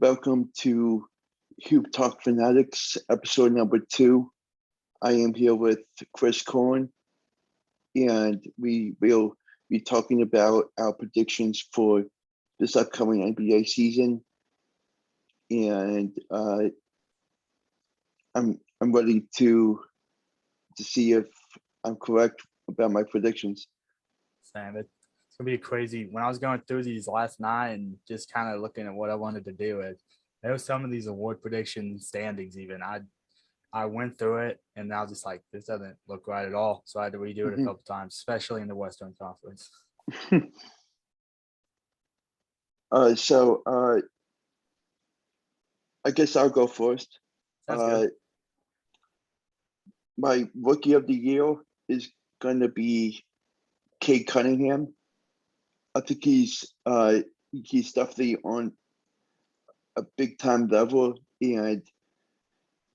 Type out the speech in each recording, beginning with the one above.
Welcome to Hoop Talk Fanatics, episode number 2. I am here with Chris Cohen, and we will be talking about our predictions for this upcoming NBA season. And I'm ready to see if I'm correct about my predictions. Sam, it's gonna be crazy. When I was going through these last night and just kind of looking at what I wanted to do, there was some of these award prediction standings. Even I went through it and I was just like, this doesn't look right at all. So I had to redo it a couple times, especially in the Western Conference. So I guess I'll go first. Sounds good. My rookie of the year is going to be Cade Cunningham. I think he's definitely on a big time level, and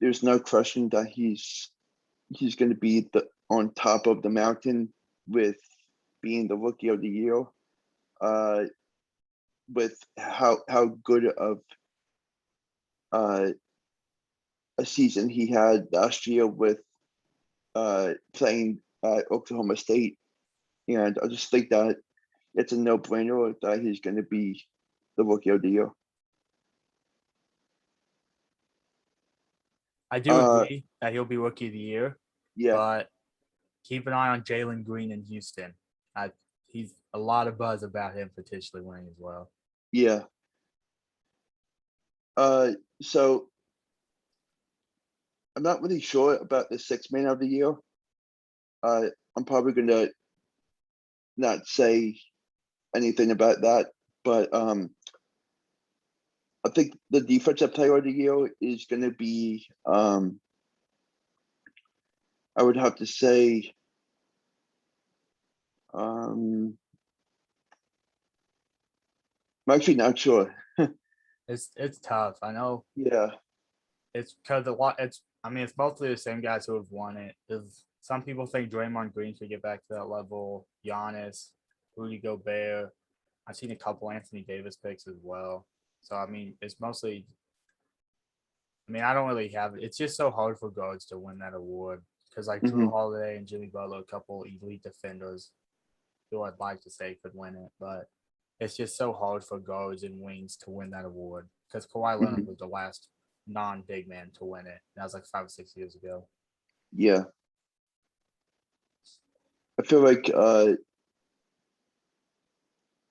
there's no question that he's going to be on top of the mountain with being the rookie of the year. With how good of a season he had last year with playing at Oklahoma State, and I just think that it's a no-brainer that he's going to be the rookie of the year. I do agree that he'll be rookie of the year. Yeah, but keep an eye on Jalen Green in Houston. He's a lot of buzz about him potentially winning as well. yeah. So I'm not really sure about the sixth man of the year. I'm probably gonna not say anything about that, but I think the defensive player of the year is gonna be I would have to say I'm actually not sure. It's tough. I know. Yeah. It's because it's mostly the same guys who have won it. Some people think Draymond Green should get back to that level. Giannis, Rudy Gobert. I've seen a couple Anthony Davis picks as well. So it's mostly. I don't really have it. It's just so hard for guards to win that award because Drew Holiday and Jimmy Butler, a couple elite defenders, who I'd like to say could win it, but it's just so hard for guards and wings to win that award because Kawhi Leonard was the last non-big man to win it. That was like 5 or 6 years ago. Yeah. I feel like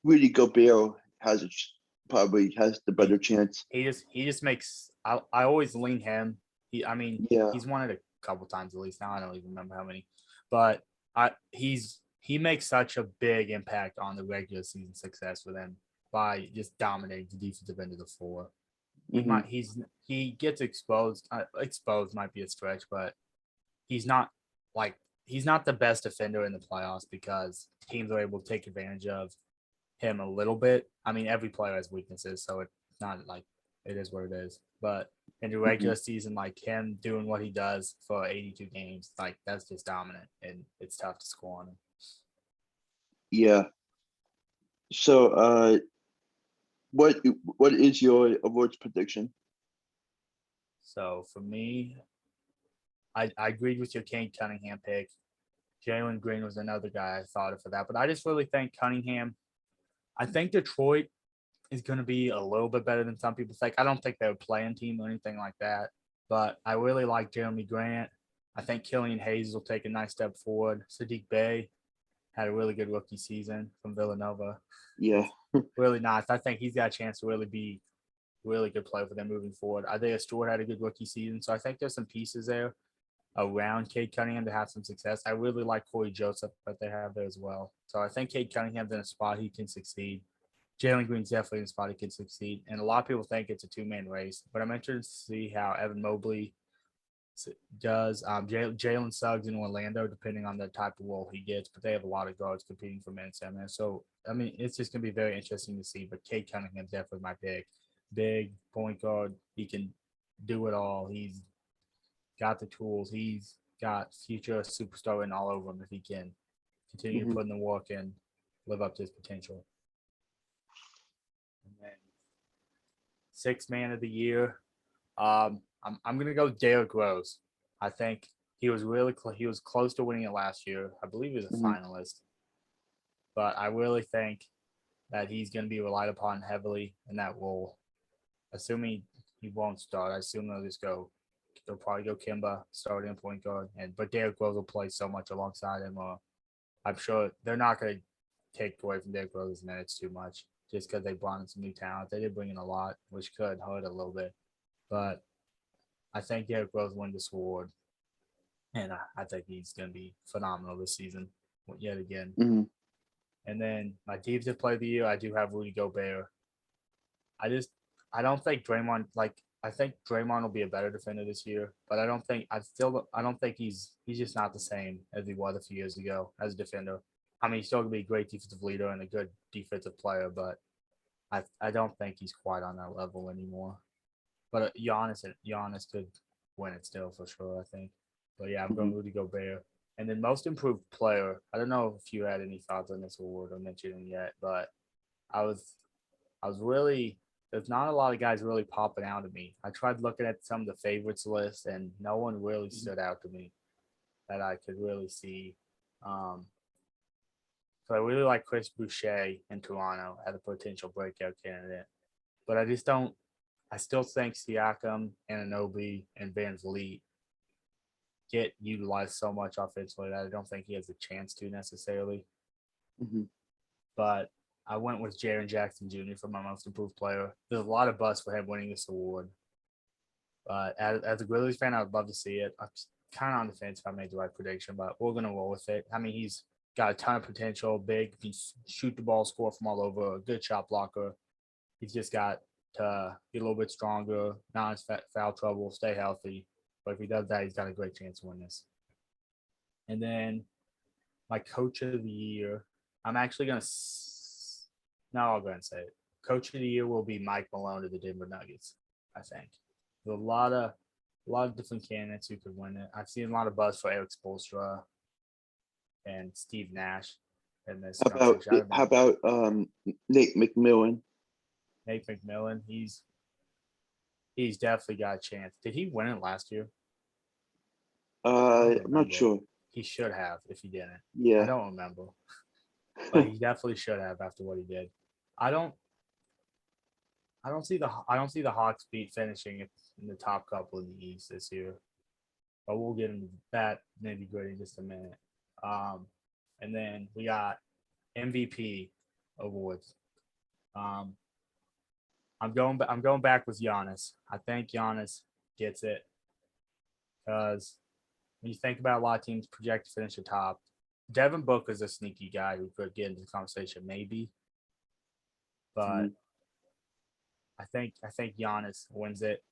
Rudy Gobert probably has the better chance. He just makes. I always lean him. He's won it a couple times at least. Now I don't even remember how many, but he makes such a big impact on the regular season success for them by just dominating the defensive end of the floor. He gets exposed. Exposed might be a stretch, but he's not the best defender in the playoffs because teams are able to take advantage of him a little bit. Every player has weaknesses, so it's not like it is what it is. But in the regular season, like him doing what he does for 82 games, like that's just dominant, and it's tough to score on him. Yeah. So, what is your awards prediction? So for me, I agreed with your Cade Cunningham pick. Jalen Green was another guy I thought of for that, but I just really think Cunningham. I think Detroit is going to be a little bit better than some people think. I don't think they're a playing team or anything like that, but I really like Jeremy Grant. I think Killian Hayes will take a nice step forward. Sadiq Bey had a really good rookie season from Villanova. Yeah. Really nice. I think he's got a chance to really be really good player for them moving forward. Isaiah Stewart had a good rookie season, so I think there's some pieces there around Cade Cunningham to have some success. I really like Corey Joseph that they have there as well. So I think Cade Cunningham's in a spot he can succeed. Jalen Green's definitely in a spot he can succeed. And a lot of people think it's a two-man race, but I'm interested to see how Evan Mobley does. Jalen Suggs in Orlando, depending on the type of role he gets, but they have a lot of guards competing for minutes in there. So, it's just going to be very interesting to see, but Cade Cunningham's definitely my pick. Big point guard. He can do it all. He's got the tools. He's got future superstar in all over him if he can continue to put in the work and live up to his potential. And then Sixth man of the year. I'm gonna go Derrick Rose. I think he was he was close to winning it last year. I believe he was a Mhm. finalist, but I really think that he's going to be relied upon heavily in that role. Assuming he won't start, I assume they'll just go. They'll probably go Kimba starting point guard, but Derrick Rose will play so much alongside him. I'm sure they're not going to take away from Derrick Rose's minutes too much just because they brought in some new talent. They did bring in a lot, which could hurt a little bit, but I think Derrick Rose won this award, and I think he's going to be phenomenal this season yet again. Mhm. And then my defensive player of the year, I do have Rudy Gobert. I just I don't think Draymond I think Draymond will be a better defender this year, but I don't think he's just not the same as he was a few years ago as a defender. I mean, he's still gonna be a great defensive leader and a good defensive player, but I don't think he's quite on that level anymore. But Giannis could win it still for sure, I think. But yeah, I'm going Mhm. Rudy Gobert. And then most improved player. I don't know if you had any thoughts on this award or mentioning yet, but I was I was really there's not a lot of guys really popping out at me. I tried looking at some of the favorites list, and no one really Mhm. stood out to me that I could really see. Um, so I really like Chris Boucher in Toronto as a potential breakout candidate, but I just don't. I still think Siakam, Anunoby, and Van Vliet get utilized so much offensively that I don't think he has a chance to necessarily. Mhm. But I went with Jaren Jackson Jr. for my most improved player. There's a lot of buzz for him winning this award. But as a Grizzlies fan, I would love to see it. I'm kind of on the fence if I made the right prediction, but we're going to roll with it. I mean, he's got a ton of potential, big, can shoot the ball, score from all over, a good shot blocker. He's just got to be a little bit stronger, not in foul trouble, stay healthy. But if he does that, he's got a great chance to win this. And then my coach of the year, I'm actually going to no, I'll go ahead and say it. Coach of the year will be Mike Malone of the Denver Nuggets. I think there's a lot of different candidates who could win it. I've seen a lot of buzz for Eric Spoelstra and Steve Nash in this conversation. I don't How know about Nate McMillan? Nate McMillan. He's definitely got a chance. Did he win it last year? I don't I'm not remember. sure. He should have if he didn't. I Yeah. don't remember, but he definitely should have after what he did. I don't I don't see the Hawks beat finishing in the top couple in the East this year. But we'll get into that nitty gritty in just a minute. Um, and then we got MVP awards. Um, I'm going back with Giannis. I think Giannis gets it because when you think about a lot of teams project to finish the top, Devin Booker is a sneaky guy who could get into the conversation maybe, but Mhm. I think Giannis wins it.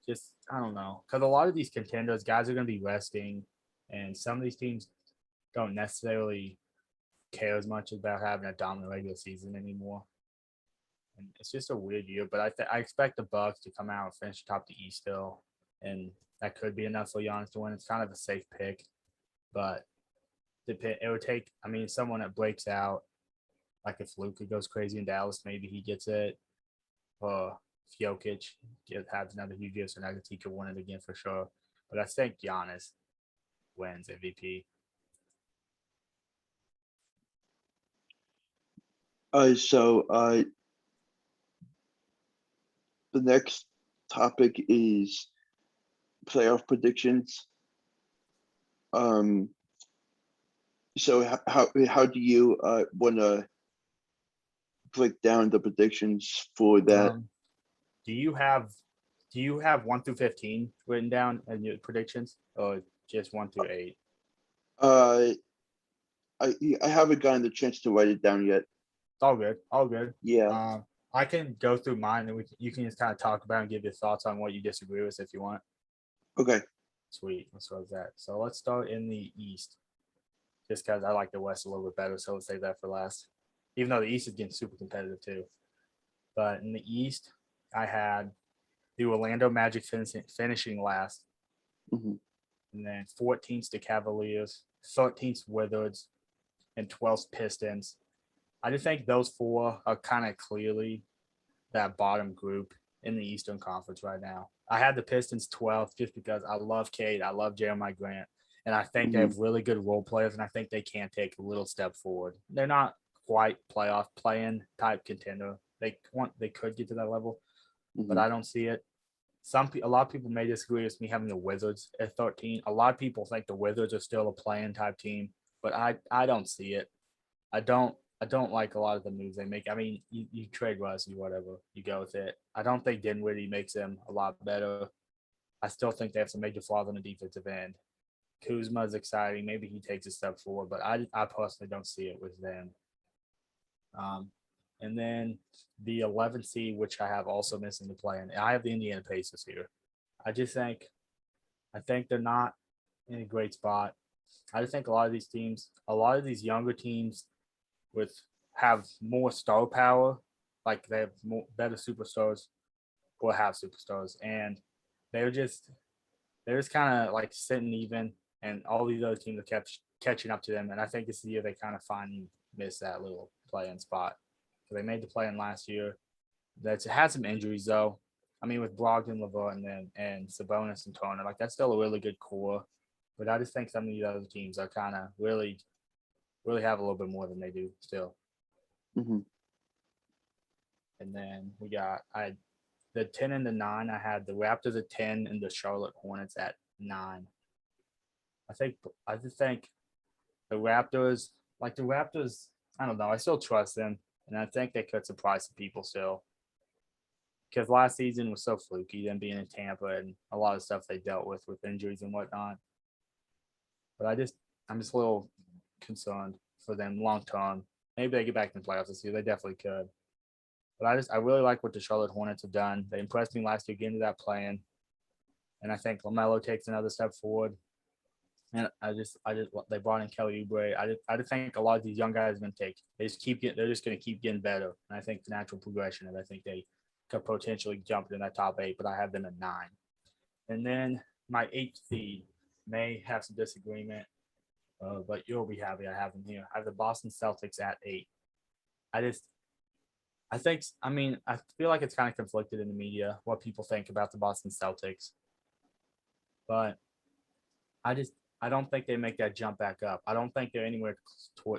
Just I don't know because a lot of these contenders guys are going to be resting, and some of these teams don't necessarily care as much about having a dominant regular season anymore. And it's just a weird year, but I expect the Bucks to come out and finish top the East still, and that could be enough for Giannis to win. It's kind of a safe pick, but it would take. I mean, someone that breaks out, like if Luka goes crazy in Dallas, maybe he gets it. Or if Jokic has another huge year, so Nuggets, he could win it again for sure. But I think Giannis wins MVP. So the next topic is playoff predictions. Um, so how do you want to break down the predictions for that? Um, do you have do you have 1 through 15 written down in your predictions, or just 1 through 8? Uh, I haven't gotten the chance to write it down yet. It's all good, all good. Yeah. Um, I can go through mine, and you can just kind of talk about and give your thoughts on what you disagree with if you want. Okay. Sweet, let's start with that. So let's start in the East, just because I like the West a little bit better. So let's save that for last. Even though the East is getting super competitive too, but in the East, I had the Orlando Magic finishing last, Mhm. and then 14th the Cavaliers, 13th Wizards, and 12th Pistons. I just think those four are kind of clearly that bottom group in the Eastern Conference right now. I had the Pistons 12th just because I love Cade, I love Jeremiah Grant, and I think they Mhm. have really good role players, and I think they can take a little step forward. They're not quite playoff playing type contender. They could get to that level, but Mhm. I don't see it. A lot of people may disagree with me having the Wizards at 13. A lot of people think the Wizards are still a playing type team, but I don't see it. I don't like a lot of the moves they make. I mean, you trade Russ, you whatever, you go with it. I don't think Dinwiddie makes them a lot better. I still think they have some major flaws on the defensive end. Kuzma's exciting. Maybe he takes a step forward, but I personally don't see it with them. Um, and then the 11th seed, which I have also missing the play, and I have the Indiana Pacers here. I just think I think they're not in a great spot. I just think a lot of these teams, a lot of these younger teams with have more star power, like they have more better superstars or have superstars, and they're just they're just kind of like sitting even, and all these other teams are kept catching up to them. And I think this is the year they kind of finally miss that little play-in spot. So they made the play-in last year. That's had some injuries though. I mean, with Brogdon, LeVert, and Sabonis and Turner, like that's still a really good core. But I just think some of these other teams are kind of really have a little bit more than they do still. Mhm. And then we got I the 10 and the 9. I had the Raptors at 10 and the Charlotte Hornets at 9. I just think the Raptors, like the Raptors, I don't know. I still trust them, and I think they could surprise some people still. Because last season was so fluky, them being in Tampa and a lot of stuff they dealt with injuries and whatnot. But I'm just a little concerned for them long term. Maybe they get back in the playoffs this year. They definitely could. But I really like what the Charlotte Hornets have done. They impressed me last year getting to that plan, and I think LaMelo takes another step forward. And they brought in Kelly Oubre. I just think a lot of these young guys are going to take. They're just going to keep getting better. And I think the natural progression, and I think they could potentially jump in that top 8. But I have them at 9. And then my 8th seed may have some disagreement, but you'll be happy I have them here. I have the Boston Celtics at 8. I just I mean, I feel like it's kind of conflicted in the media what people think about the Boston Celtics, but I just I don't think they make that jump back up. I don't think they're anywhere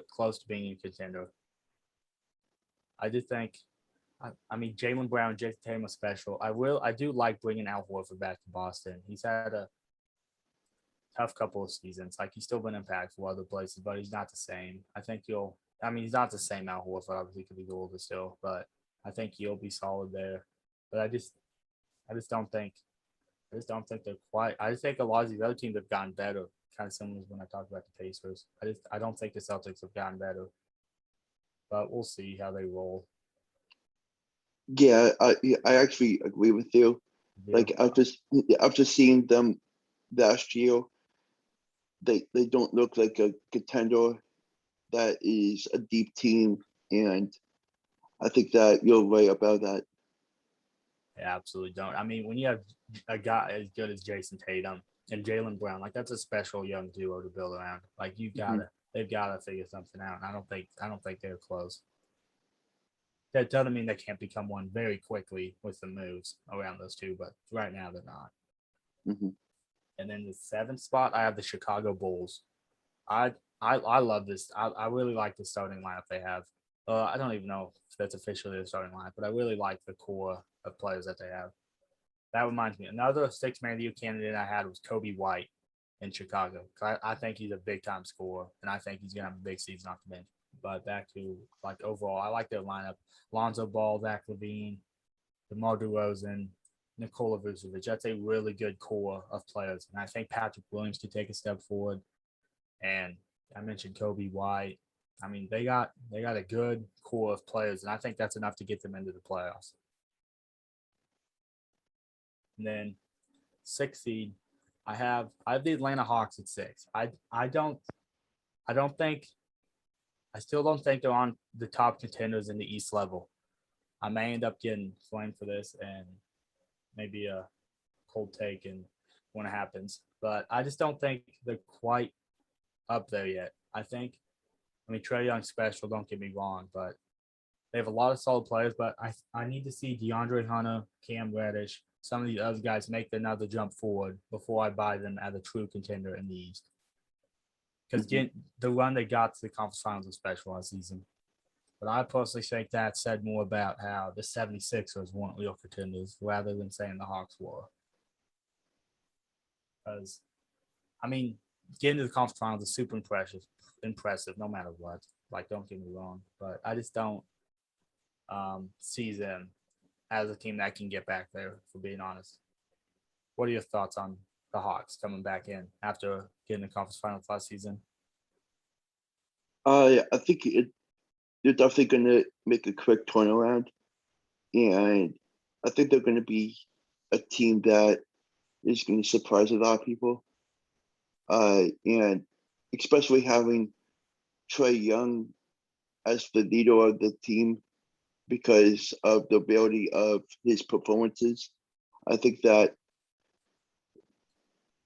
close to being a contender. I just think, I mean, Jalen Brown, Jason Tatum was special. I do like bringing Al Horford back to Boston. He's had a tough couple of seasons. Like he's still been impactful other places, but he's not the same. I mean, he's not the same Al Horford. Obviously, could be older still, but I think he'll be solid there. But I just don't think I just don't think they're quite. I just think a lot of these other teams have gotten better. Kind of similar to when I talked about the Pacers. I don't think the Celtics have gotten better, but we'll see how they roll. Yeah, I actually agree with you. Yeah, Like after seeing them last year, they don't look like a contender that is a deep team, and I think that you're right about that. yeah, absolutely don't. I mean, when you have a guy as good as Jason Tatum and Jalen Brown, like that's a special young duo to build around. Like Mhm. they've gotta figure something out. And I don't think they're close. That doesn't mean they can't become one very quickly with the moves around those two, but right now they're not. Mhm. And then the 7th spot, I have the Chicago Bulls. I love this. I really like the starting lineup they have. I don't even know if that's officially the starting lineup, but I really like the core of players that they have. That reminds me, another 6-man of the year candidate I had was Kobe White in Chicago. I think he's a big time scorer, and I think he's gonna have a big season off the bench. But back to like overall, I like their lineup: Lonzo Ball, Zach LaVine, DeMar DeRozan, Nikola Vucevic. That's a really good core of players, and I think Patrick Williams could take a step forward. And I mentioned Kobe White. I mean, they got a good core of players, and I think that's enough to get them into the playoffs. And then 6th seed, I have the Atlanta Hawks at 6. I don't think I still don't think they're on the top contenders in the East level. I may end up getting flamed for this and maybe a cold take and when it happens, but I just don't think they're quite up there yet. I mean, Trae Young's special. Don't get me wrong, but They have a lot of solid players, but I need to see DeAndre Hunter, Cam Reddish, some of the other guys make another jump forward before I buy them as a true contender in the East. Because the run they got to the conference finals was special last season. But I personally think that said more about how the 76ers weren't real contenders rather than saying the Hawks were. Because, I mean, getting to the conference finals is super impressive no matter what. Like, don't get me wrong. But I just don't see them as a team that can get back there, for being honest. What are your thoughts on the Hawks coming back in after getting the conference finals last season? I think they're definitely going to make a quick turnaround, and I think they're going to be a team that is going to surprise a lot of people. And especially having Trae Young as the leader of the team because of the ability of his performances. I think that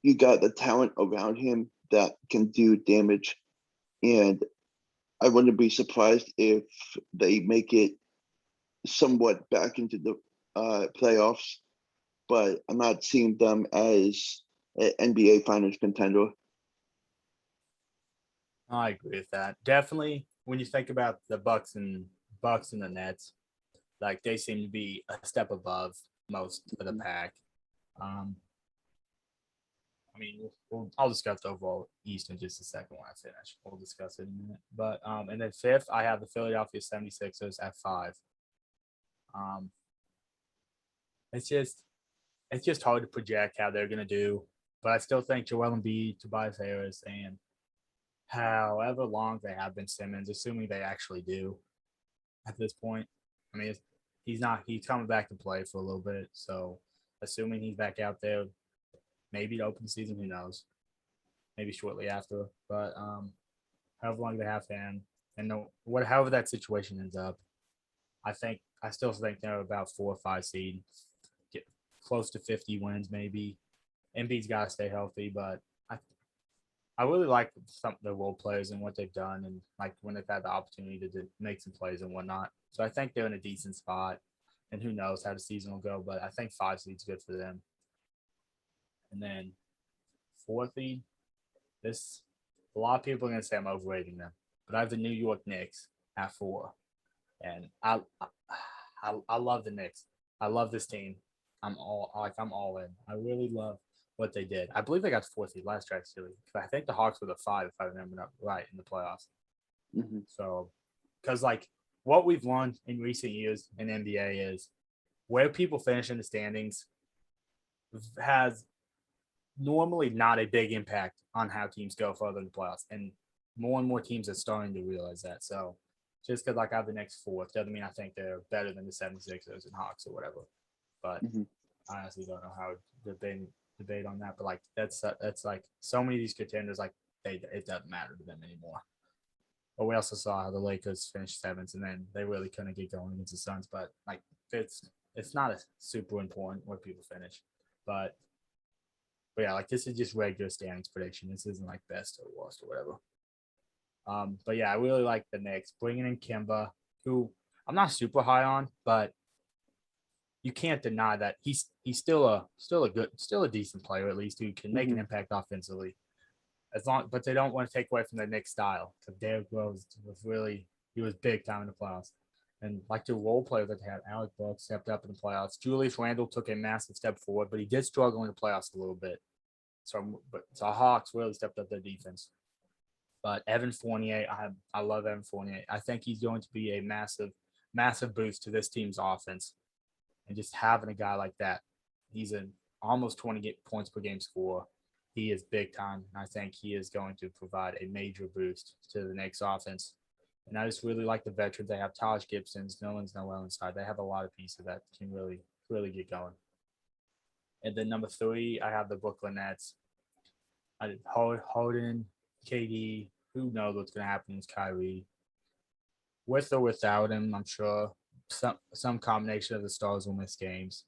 you got the talent around him that can do damage. And I wouldn't be surprised if they make it somewhat back into the playoffs, but I'm not seeing them as an NBA Finals contender. I agree with that. Definitely, when you think about the Bucks and the Nets, like they seem to be a step above most of the pack. Um, I mean, I'll discuss the overall East in just a second when I finish. We'll discuss it in a minute. But and then fifth, I have the Philadelphia 76ers at 5. Um, it's just hard to project how they're gonna do, but I still think Joel Embiid, Tobias Harris, and however long they have been Simmons, assuming they actually do at this point. I mean, he's coming back to play for a little bit, so assuming he's back out there, maybe to open the season, who knows? Maybe shortly after, but however long they have him, and however that situation ends up, I still think they're about 4 or 5 seed, get close to 50 wins maybe. Embiid's got to stay healthy, but I really like some of the role players and what they've done, and like when they've had the opportunity to make some plays and whatnot. So I think they're in a decent spot, and who knows how the season will go. But I think 5 seed's good for them. And then 4 seed, this a lot of people are gonna say I'm overrating them, but I have the New York Knicks at 4, and I love the Knicks. I love this team. I'm all in. I really love what they did. I believe they got the 4th seed last year, actually. I think the Hawks were the 5, if I remember right, in the playoffs. Mm-hmm. So, because like what we've learned in recent years in NBA is where people finish in the standings has normally not a big impact on how teams go further in the playoffs. And more teams are starting to realize that. So, just because like I have the next 4th doesn't mean I think they're better than the 76ers and Hawks or whatever. But I honestly don't know how to debate on that. But like that's like so many of these contenders, like it doesn't matter to them anymore. But we also saw how the Lakers finished 7th, and then they really couldn't get going against the Suns. But like it's not a super important where people finish. But yeah, like this is just regular standings prediction. This isn't like best or worst or whatever. But yeah, I really like the Knicks bringing in Kimba, who I'm not super high on, but you can't deny that he's still a decent player, at least, who can make an impact offensively. But they don't want to take away from their Knicks style, because Derrick Rose he was big time in the playoffs. And like the role player that they had, Alec Burks stepped up in the playoffs. Julius Randle took a massive step forward, but he did struggle in the playoffs a little bit. So Hawks really stepped up their defense. But Evan Fournier, I love Evan Fournier. I think he's going to be a massive boost to this team's offense. And just having a guy like that, he's an almost 20 points per game scorer. He is big time. And I think he is going to provide a major boost to the Knicks offense. And I just really like the veterans. They have Taj Gibson, Nerlens Noel inside. They have a lot of pieces that can really get going. And then number 3, I have the Brooklyn Nets. I did Harden, KD. Who knows what's going to happen with Kyrie? With or without him, I'm sure some combination of the stars will miss games,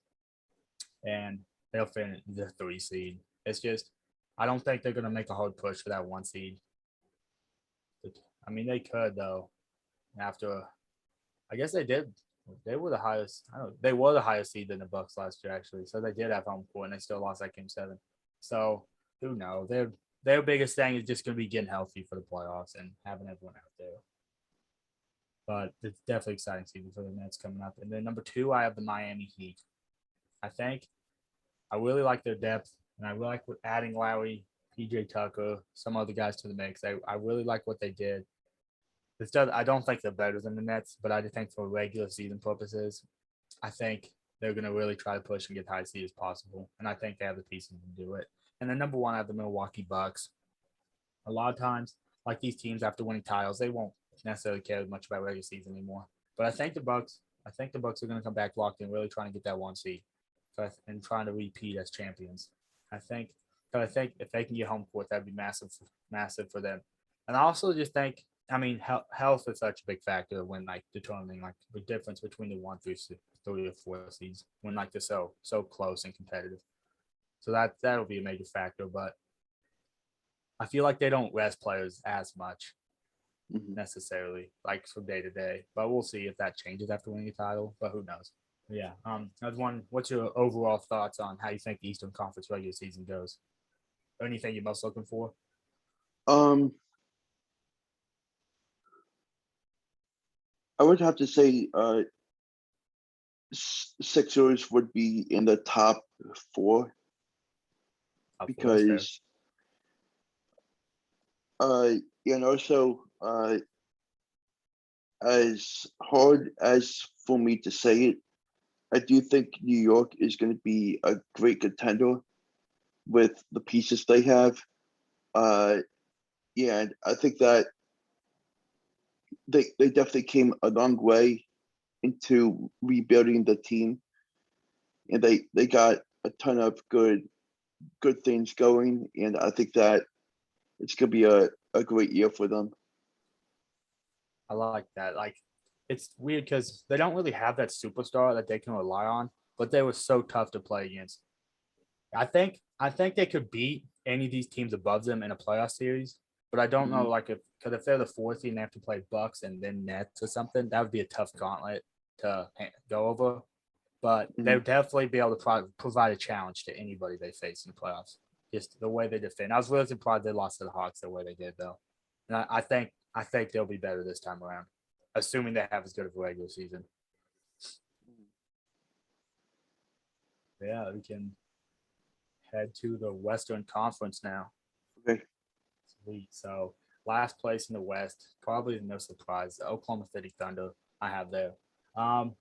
and they'll finish the 3 seed. It's just I don't think they're going to make a hard push for that 1 seed. I mean, they could though after I guess they did. They were the highest. I don't. They were the highest seed than the Bucks last year, actually. So they did have home court, and they still lost that game 7. So who knows? Their biggest thing is just going to be getting healthy for the playoffs and having everyone out there. But it's definitely exciting season for the Nets coming up. And then number 2, I have the Miami Heat. I think I really like their depth, and I really like adding Lowry, PJ Tucker, some other guys to the mix. I really like what they did. I don't think they're better than the Nets, but I just think for regular season purposes, I think they're going to really try to push and get high seed as possible. And I think they have the pieces to do it. And then number 1, I have the Milwaukee Bucks. A lot of times, like these teams after winning titles, they won't necessarily care much about regular season anymore. But I think the Bucks are going to come back locked in, really trying to get that 1 seed and trying to repeat as champions. I think, but I think if they can get home court, that'd be massive, massive for them. And I also just think, I mean, health is such a big factor when like determining like the difference between the 1 through 3 or 4 seeds when like they're so close and competitive. So that'll be a major factor. But I feel like they don't rest players as much necessarily, like from day to day. But we'll see if that changes after winning a title. But who knows? Yeah. That's one. What's your overall thoughts on how you think the Eastern Conference regular season goes? Or anything you're most looking for? Um, I would have to say Sixers would be in the top 4 because and also as hard as for me to say it, I do think New York is going to be a great contender with the pieces they have. Yeah, and I think that they definitely came a long way into rebuilding the team, and they got a ton of good things going, and I think that it's gonna be a great year for them. I like that. Like, it's weird because they don't really have that superstar that they can rely on, but they were so tough to play against. I think they could beat any of these teams above them in a playoff series, but I don't know Mhm. like if they're the 4th team, they have to play Bucks and then Nets or something. That would be a tough gauntlet to go over. But they Mhm. would definitely be able to provide a challenge to anybody they face in the playoffs. Just the way they defend. I was really surprised they lost to the Hawks the way they did though, and I think they'll be better this time around, assuming they have as good of a regular season. Yeah, we can head to the Western Conference now. Okay. Sweet. So last place in the West, probably no surprise, the Oklahoma City Thunder. I have there. Um,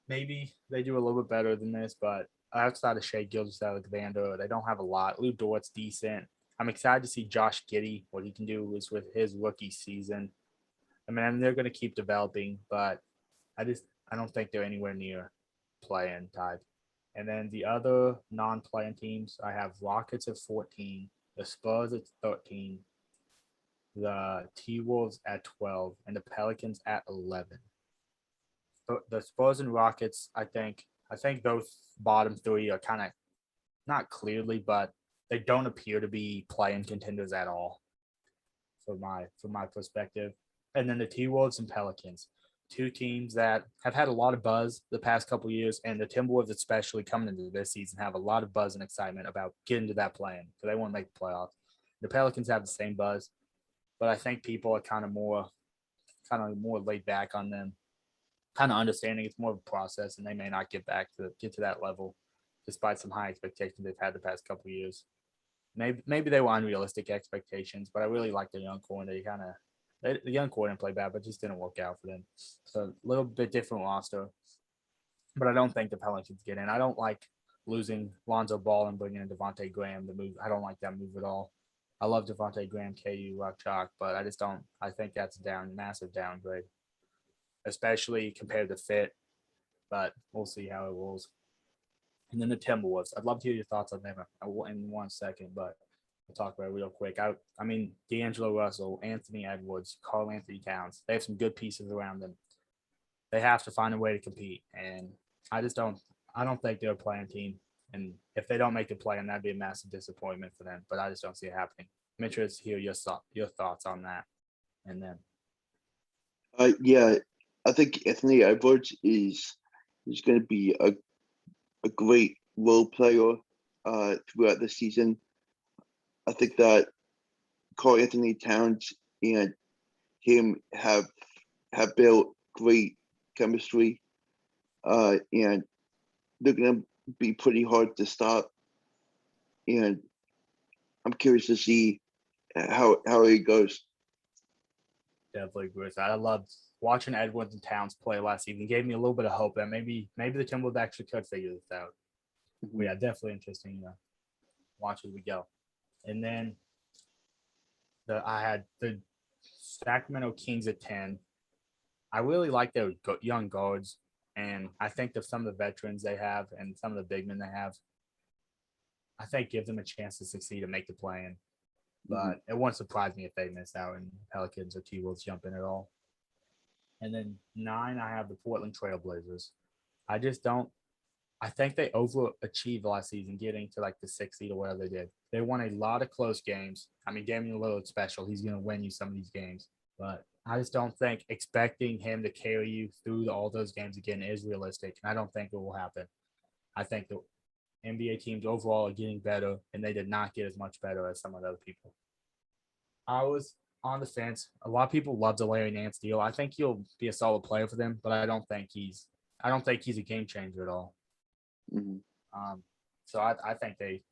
Maybe they do a little bit better than this, but outside of Shea Gilgeous-Alexander, they don't have a lot. Lou Dort's decent. I'm excited to see Josh Giddey, what he can do is with his rookie season. I mean, they're going to keep developing, but I don't think they're anywhere near playing type. And then the other non-playing teams, I have Rockets at 14, the Spurs at 13, the T Wolves at 12, and the Pelicans at 11. The Spurs and Rockets, I think those bottom 3 are kind of not clearly, but they don't appear to be playing contenders at all from my perspective. And then the T Wolves and Pelicans, 2 teams that have had a lot of buzz the past couple of years, and the Timberwolves especially coming into this season have a lot of buzz and excitement about getting to that play-in because they want to make the playoffs. The Pelicans have the same buzz, but I think people are kind of more laid back on them, kind of understanding it's more of a process, and they may not get to that level, despite some high expectations they've had the past couple of years. Maybe they were unrealistic expectations, but I really like the young core. And the young core didn't play bad, but just didn't work out for them. So a little bit different roster, but I don't think the Pelicans get in. I don't like losing Lonzo Ball and bringing in Devontae Graham. The move, I don't like that move at all. I love Devontae Graham, KU, Rock Chalk, but I just don't. I think that's a massive downgrade, especially compared to fit. But we'll see how it rolls. And then the Timberwolves. I'd love to hear your thoughts on them in 1 second, but we'll talk about it real quick. I mean, D'Angelo Russell, Anthony Edwards, Carl Anthony Towns. They have some good pieces around them. They have to find a way to compete, and I just don't. I don't think they're a playing team, and if they don't make the play, and that'd be a massive disappointment for them. But I just don't see it happening. I'm interested to hear your thoughts on that, and then Yeah, I think Anthony Edwards is going to be a great role player throughout the season. I think that Carl Anthony Towns and him have built great chemistry, and they're going to be pretty hard to stop. And I'm curious to see how he goes. Definitely agree with that. I loved watching Edwards and Towns play last season. It gave me a little bit of hope that maybe the Timberwolves actually could figure this out. But yeah, definitely interesting. Watch as we go. And then I had the Sacramento Kings at 10. I really like their young guards, and I think that some of the veterans they have and some of the big men they have, I think give them a chance to succeed and make the play-in. But it wouldn't surprise me if they miss out and Pelicans or T-Wolves jump in at all. And then 9, I have the Portland Trailblazers. I just don't. I think they overachieved last season, getting to like the 6th seed or whatever they did. They won a lot of close games. I mean, Damian Lillard's special. He's going to win you some of these games. But I just don't think expecting him to carry you through all those games again is realistic. And I don't think it will happen. I think the NBA teams overall are getting better, and they did not get as much better as some of the other people. I was on the fence. A lot of people love the Larry Nance deal. I think he'll be a solid player for them, but I don't think he's a game changer at all. Mm-hmm. So I think they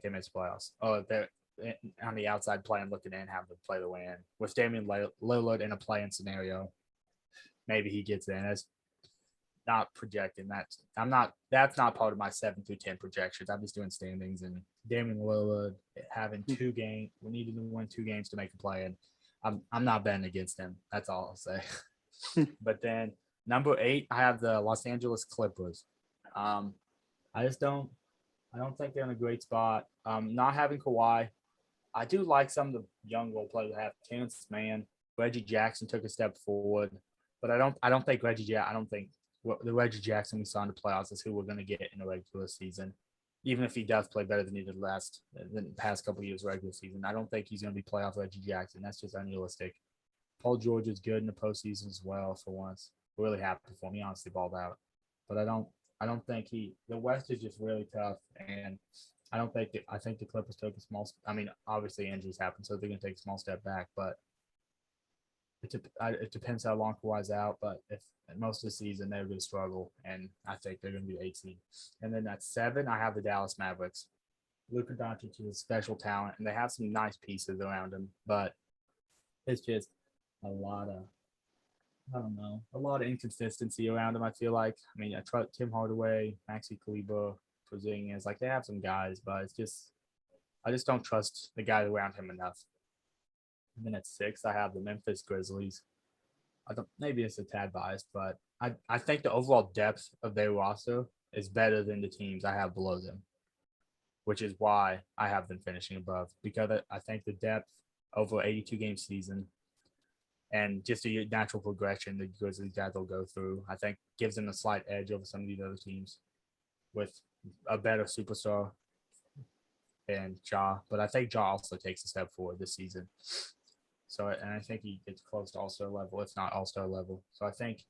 miss playoffs. Oh, they're on the outside playing, looking in, having to play the way in. With Damian Lillard in a play-in scenario, maybe he gets in. That's not projecting that. That's not part of my 7 through 10 projections. I'm just doing standings, and Damian Lillard having 2 games. We needed to win 2 games to make a play, and I'm not betting against him. That's all I'll say. But then number 8, I have the Los Angeles Clippers. I don't think they're in a great spot. Not having Kawhi, I do like some of the young role players that have. Terrence Mann, Reggie Jackson took a step forward, but I don't think the Reggie Jackson we saw in the playoffs is who we're going to get in the regular season. Even if he does play better than he did the past couple of years regular season, I don't think he's going to be playoff Reggie Jackson. That's just unrealistic. Paul George is good in the postseason as well for once. Really happy for him. He honestly balled out, but I don't think the West is just really tough, and I think the Clippers took a small. I mean, obviously injuries happen, so they're going to take a small step back, but it depends how long Kawhi's out. But if most of the season they're going to struggle, and I think they're going to be 8 seed. And then at 7, I have the Dallas Mavericks. Luka Doncic is a special talent, and they have some nice pieces around him, but it's just a lot of a lot of inconsistency around him. I feel like. I mean, I trust Tim Hardaway, Maxi Kleber, Porzingis. Like they have some guys, but I just don't trust the guys around him enough. And then at 6, I have the Memphis Grizzlies. Maybe it's a tad biased, but I think the overall depth of their roster is better than the teams I have below them, which is why I have them finishing above, because I think the depth over 82 game season and just a natural progression the Grizzlies guys will go through, I think gives them a slight edge over some of these other teams with a better superstar and Ja. But I think Ja also takes a step forward this season. So, and I think he gets close to all-star level, if not all-star level. So I think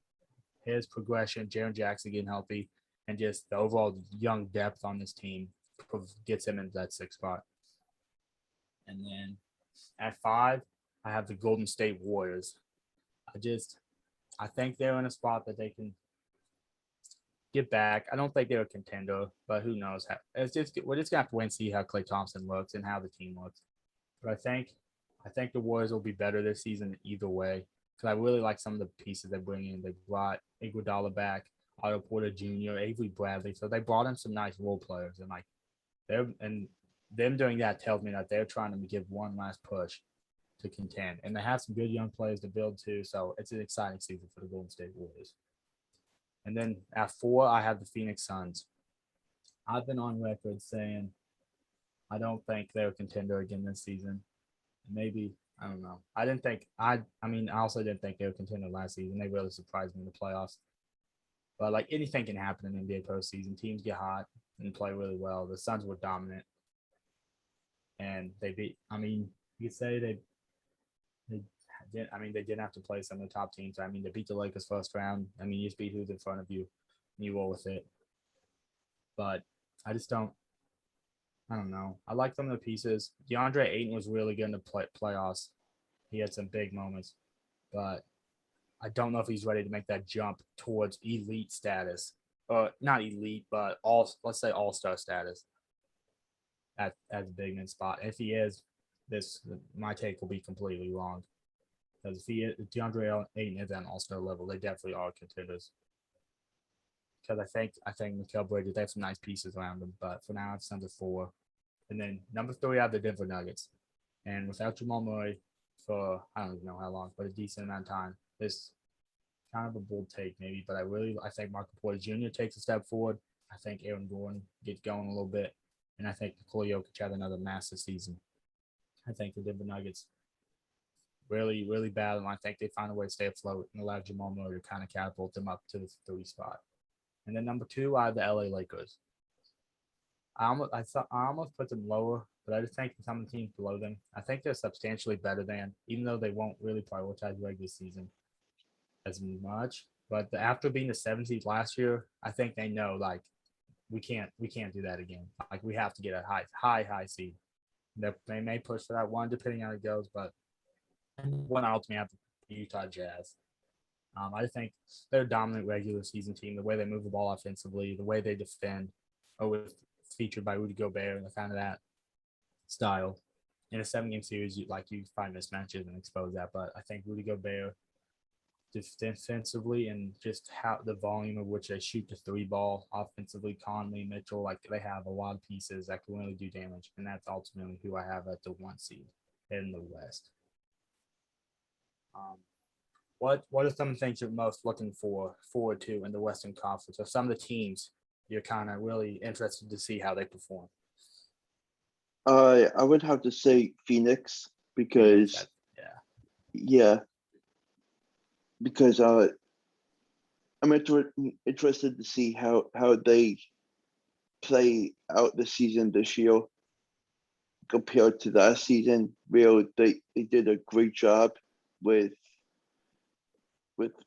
his progression, Jaren Jackson getting healthy, and just the overall young depth on this team gets him into that 6th spot. And then at 5, I have the Golden State Warriors. I think they're in a spot that they can get back. I don't think they're a contender, but who knows? We're just gonna have to wait and see how Klay Thompson looks and how the team looks. But I think the Warriors will be better this season either way, because I really like some of the pieces they bring in. They brought Iguodala back, Otto Porter Jr., Avery Bradley. So they brought in some nice role players, and them doing that tells me that they're trying to give one last push to contend. And they have some good young players to build too. So it's an exciting season for the Golden State Warriors. And then at 4, I have the Phoenix Suns. I've been on record saying I don't think they're a contender again this season. Maybe, I don't know. I also didn't think they were contender last season. They really surprised me in the playoffs. But like anything can happen in the NBA postseason. Teams get hot and play really well. The Suns were dominant. And you could say they they didn't have to play some of the top teams. I mean, they beat the Lakers first round. I mean, you just beat who's in front of you, and you roll with it. But I just don't. I don't know. I like some of the pieces. DeAndre Ayton was really good in the playoffs. He had some big moments, but I don't know if he's ready to make that jump towards elite status. Not elite, but let's say all-star status at the big man spot. If he is, my take will be completely wrong. Because if DeAndre Ayton is at an all-star level, they definitely are contenders. Because I think Mikal Bridges, they have some nice pieces around them, but for now it's number 4. And then number 3 are the Denver Nuggets. And without Jamal Murray for I don't even know how long, but a decent amount of time, this kind of a bold take maybe, but I think Michael Porter Jr. takes a step forward. I think Aaron Gordon gets going a little bit, and I think Nikola Jokic had another massive season. I think the Denver Nuggets really, really battle, and I think they find a way to stay afloat and allow Jamal Murray to kind of catapult them up to the 3 spot. And then number 2 are the LA Lakers. I almost put them lower, but I just think some of the teams below them, I think they're substantially better than, even though they won't really prioritize regular season as much. But after being the 7th last year, I think they know like we can't do that again. Like we have to get a high seed. They may push for that one depending on how it goes, but one ultimately have the Utah Jazz. I think they're a dominant regular season team. The way they move the ball offensively, the way they defend, always featured by Rudy Gobert and the kind of that style. In a 7-game series, you find mismatches and expose that. But I think Rudy Gobert defensively and just how the volume of which they shoot the 3 ball offensively, Conley, Mitchell, like they have a lot of pieces that can really do damage. And that's ultimately who I have at the 1 seed in the West. What are some things you're most looking forward to in the Western Conference, or some of the teams you're kind of really interested to see how they perform? I would have to say Phoenix because because I'm interested to see how they play out the season this year compared to last season, where they did a great job with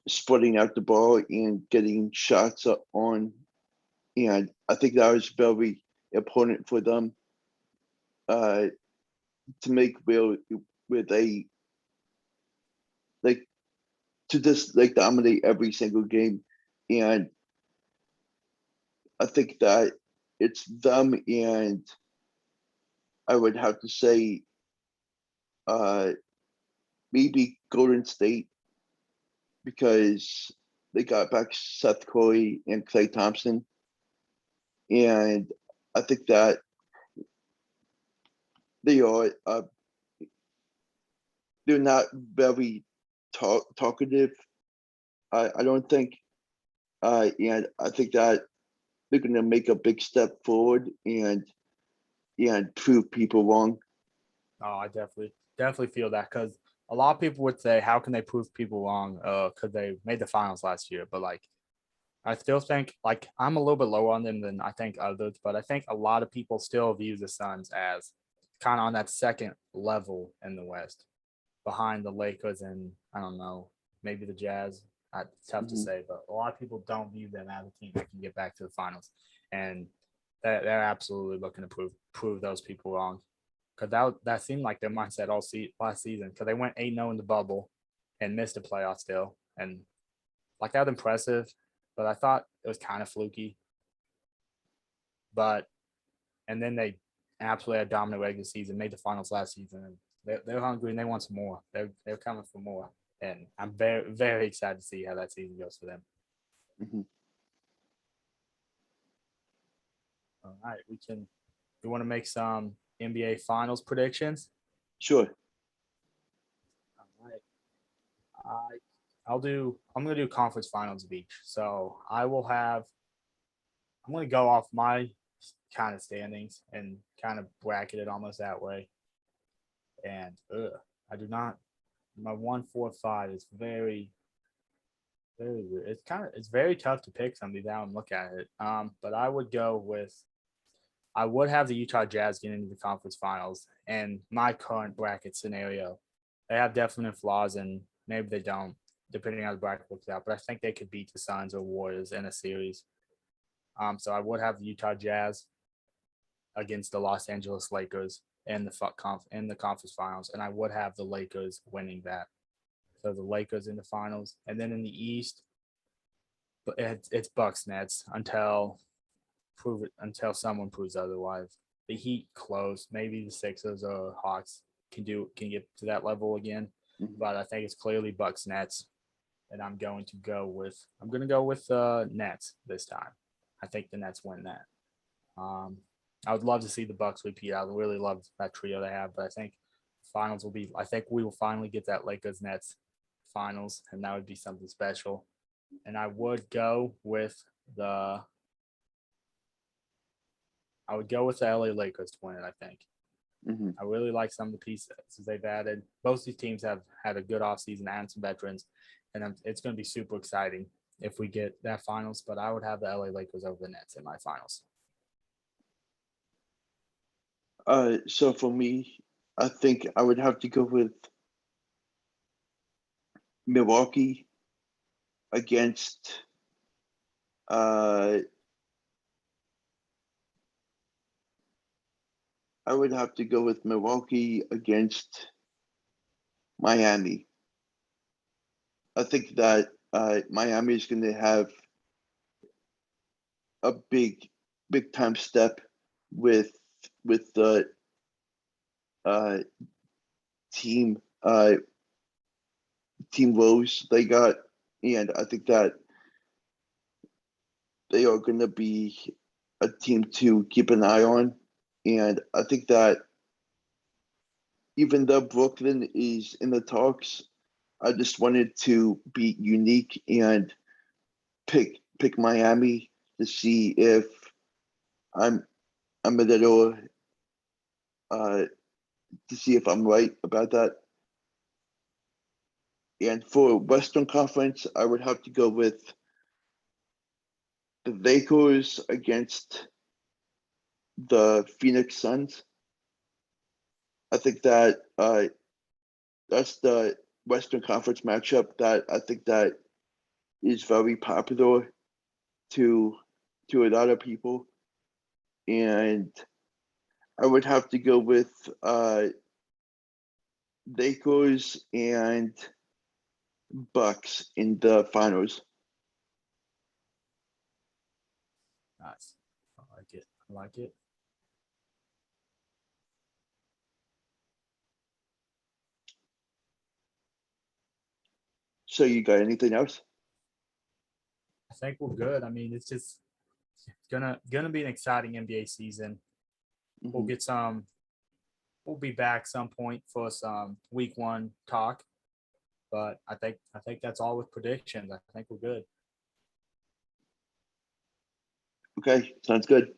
spreading out the ball and getting shots on, and I think that was very important for them to make where they like to just like dominate every single game. And I think that it's them, and I would have to say maybe Golden State, because they got back Seth Curry and Klay Thompson. And I think that they are they're not very talkative. I don't think, and I think that they're going to make a big step forward and prove people wrong. Oh, I definitely feel that, because a lot of people would say, how can they prove people wrong? Because they made the finals last year, but like I still think like I'm a little bit lower on them than I think others, but I think a lot of people still view the Suns as kind of on that second level in the West, behind the Lakers and I don't know, maybe the Jazz. It's tough to say, but a lot of people don't view them as a team that can get back to the finals, and they're absolutely looking to prove those people wrong. Because that seemed like their mindset last season, because they went 8-0 in the bubble and missed the playoffs still, and like that was impressive. But I thought it was kind of fluky. And then they absolutely had a dominant regular season, made the finals last season, and they're hungry and they want some more. They're coming for more, and I'm very, very excited to see how that season goes for them. Mm-hmm. All right, we want to make some NBA Finals predictions. Sure. All right. I'm going to do conference finals of each. So I'm going to go off my kind of standings and kind of bracket it almost that way. And I do not, my 1, 4, 5 is very, very weird. It's very tough to pick somebody down and look at it. But I would have the Utah Jazz get into the conference finals, and my current bracket scenario they have definite flaws, and maybe they don't, depending on how the bracket works out. But I think they could beat the Suns or Warriors in a series. So I would have the Utah Jazz against the Los Angeles Lakers in the conference finals, and I would have the Lakers winning that. So the Lakers in the finals, and then in the East, but it's Bucks Nets until someone proves otherwise. The Heat close, maybe the Sixers or Hawks can get to that level again, but I think it's clearly Bucks Nets, and I'm going to go with Nets this time. I think the Nets win that. I would love to see the Bucks repeat. I really love that trio they have, but I think finals will be. I think we will finally get that Lakers Nets finals, and that would be something special. And I would go with the LA Lakers to win it. I think. I really like some of the pieces they've added. Both of these teams have had a good offseason and some veterans, and it's going to be super exciting if we get that finals. But I would have the LA Lakers over the Nets in my finals. So for me, I think I would have to go with Milwaukee against I would have to go with Milwaukee against Miami. I think that Miami is going to have a big time step with the team woes they got, and I think that they are going to be a team to keep an eye on. And I think that even though Brooklyn is in the talks, I just wanted to be unique and pick Miami to see if I'm a little to see if I'm right about that. And for Western Conference, I would have to go with the Lakers against the Phoenix Suns. I think that that's the Western Conference matchup that I think that is very popular to a lot of people, and I would have to go with Lakers and Bucks in the finals. Nice. I like it. I like it. So you got anything else? I think we're good. I mean, it's gonna be an exciting NBA season. We'll get some. We'll be back some point for some week 1 talk, but I think that's all with predictions. I think we're good. Okay, sounds good.